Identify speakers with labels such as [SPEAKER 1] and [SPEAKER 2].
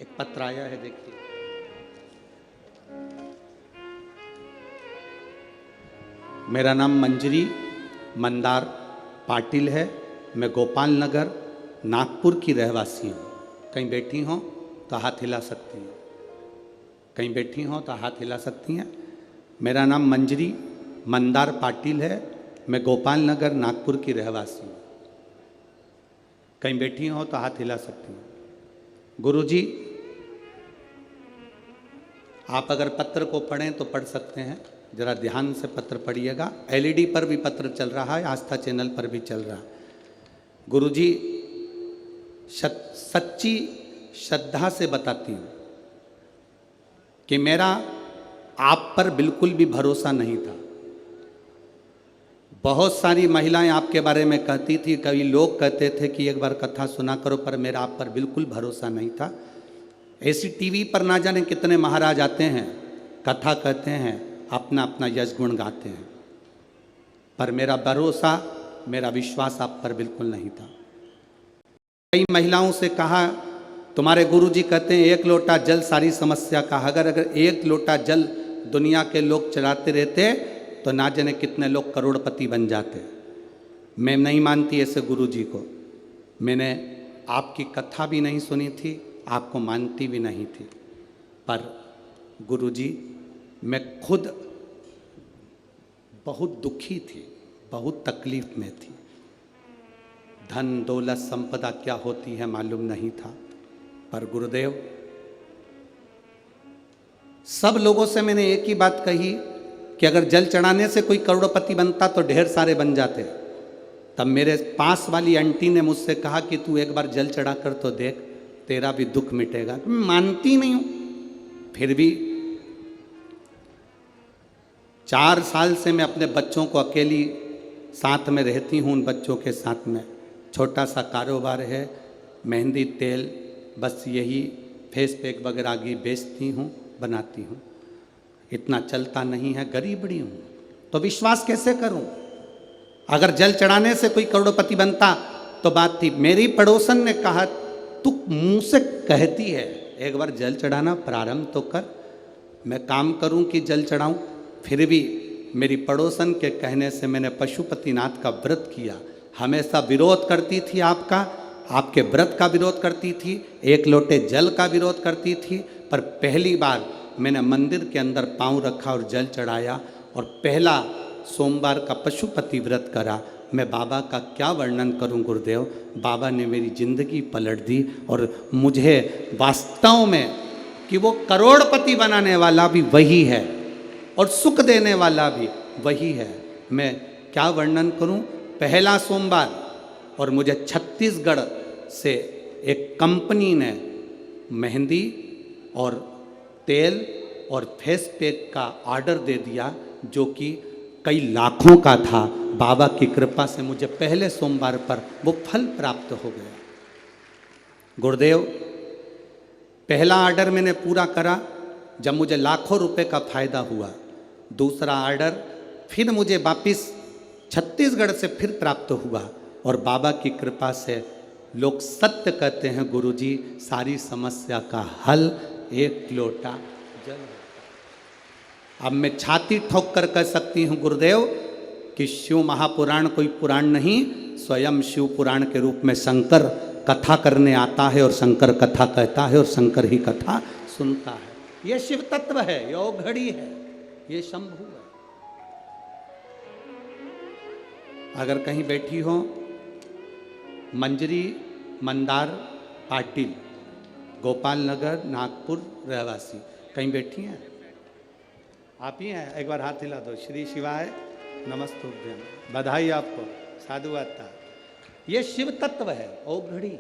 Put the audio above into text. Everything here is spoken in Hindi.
[SPEAKER 1] एक पत्र आया है, देखिए। मेरा नाम मंजरी मंदार पाटिल है। मैं गोपाल नगर नागपुर की रहवासी हूँ। कहीं बैठी हों तो हाथ हिला सकती हैं, कहीं बैठी हों तो हाथ हिला सकती हैं। मेरा नाम मंजरी मंदार पाटिल है। मैं गोपाल नगर नागपुर की रहवासी हूँ। कहीं बैठी हों तो हाथ हिला सकती हैं। गुरुजी, आप अगर पत्र को पढ़ें तो पढ़ सकते हैं, जरा ध्यान से पत्र पढ़िएगा। एलईडी पर भी पत्र चल रहा है, आस्था चैनल पर भी चल रहा है। गुरुजी, सच्ची श्रद्धा से बताती हूँ कि मेरा आप पर बिल्कुल भी भरोसा नहीं था। बहुत सारी महिलाएं आपके बारे में कहती थी, कई लोग कहते थे कि एक बार कथा सुना करो, पर मेरा आप पर बिल्कुल भरोसा नहीं था। ऐसी टीवी पर ना जाने कितने महाराज आते हैं, कथा कहते हैं, अपना अपना यश गुण गाते हैं, पर मेरा भरोसा, मेरा विश्वास आप पर बिल्कुल नहीं था। कई महिलाओं से कहा, तुम्हारे गुरुजी कहते हैं एक लोटा जल सारी समस्या का। अगर एक लोटा जल दुनिया के लोग चलाते रहते तो ना जाने कितने लोग करोड़पति बन जाते। मैं नहीं मानती ऐसे गुरुजी को। मैंने आपकी कथा भी नहीं सुनी थी, आपको मानती भी नहीं थी, पर गुरुजी मैं खुद बहुत दुखी थी, बहुत तकलीफ में थी। धन दौलत संपदा क्या होती है मालूम नहीं था, पर गुरुदेव, सब लोगों से मैंने एक ही बात कही कि अगर जल चढ़ाने से कोई करोड़पति बनता तो ढेर सारे बन जाते। तब मेरे पास वाली आंटी ने मुझसे कहा कि तू एक बार जल चढ़ा कर तो देख, तेरा भी दुख मिटेगा। मैं मानती नहीं हूं। फिर भी 4 साल से मैं अपने बच्चों को अकेली साथ में रहती हूँ। उन बच्चों के साथ में छोटा सा कारोबार है, मेहंदी तेल, बस यही फेस पैक वगैरह की बेचती हूँ, बनाती हूँ। इतना चलता नहीं है, गरीबड़ी हूँ, तो विश्वास कैसे करूँ? अगर जल चढ़ाने से कोई करोड़पति बनता तो बात थी। मेरी पड़ोसन ने कहा, तू मुंह से कहती है, एक बार जल चढ़ाना प्रारंभ तो कर, मैं काम करूं कि जल चढ़ाऊं। फिर भी मेरी पड़ोसन के कहने से मैंने पशुपतिनाथ का व्रत किया। हमेशा विरोध करती थी आपका, आपके व्रत का विरोध करती थी, एक लोटे जल का विरोध करती थी, पर पहली बार मैंने मंदिर के अंदर पांव रखा और जल चढ़ाया और पहला सोमवार का पशुपति व्रत करा। मैं बाबा का क्या वर्णन करूं गुरुदेव। बाबा ने मेरी जिंदगी पलट दी और मुझे वास्तव में कि वो करोड़पति बनाने वाला भी वही है और सुख देने वाला भी वही है। मैं क्या वर्णन करूं। पहला सोमवार, और मुझे छत्तीसगढ़ से एक कंपनी ने मेहंदी और तेल और फेस पैक का ऑर्डर दे दिया, जो कि कई लाखों का था। बाबा की कृपा से मुझे पहले सोमवार पर वो फल प्राप्त हो गया। गुरुदेव, पहला ऑर्डर मैंने पूरा करा जब मुझे लाखों रुपए का फायदा हुआ। दूसरा ऑर्डर फिर मुझे वापिस छत्तीसगढ़ से फिर प्राप्त हुआ और बाबा की कृपा से लोग सत्य कहते हैं गुरुजी, सारी समस्या का हल एक लोटा जल। अब मैं छाती ठोक कर कह सकती हूँ गुरुदेव कि शिव महापुराण कोई पुराण नहीं, स्वयं शिव पुराण के रूप में शंकर कथा करने आता है और शंकर कथा कहता है और शंकर ही कथा सुनता है। ये शिव तत्व है, ये औघड़ी है, ये शंभु है। अगर कहीं बैठी हो, मंजरी मंदार पाटिल, गोपाल नगर नागपुर रहवासी, कहीं बैठी हैं? आप ही हैं? एक बार हाथ हिला दो। श्री शिवाय नमस्तुभ्यम। बधाई आपको, साधुवाद। ये शिव तत्व है, औघड़ी।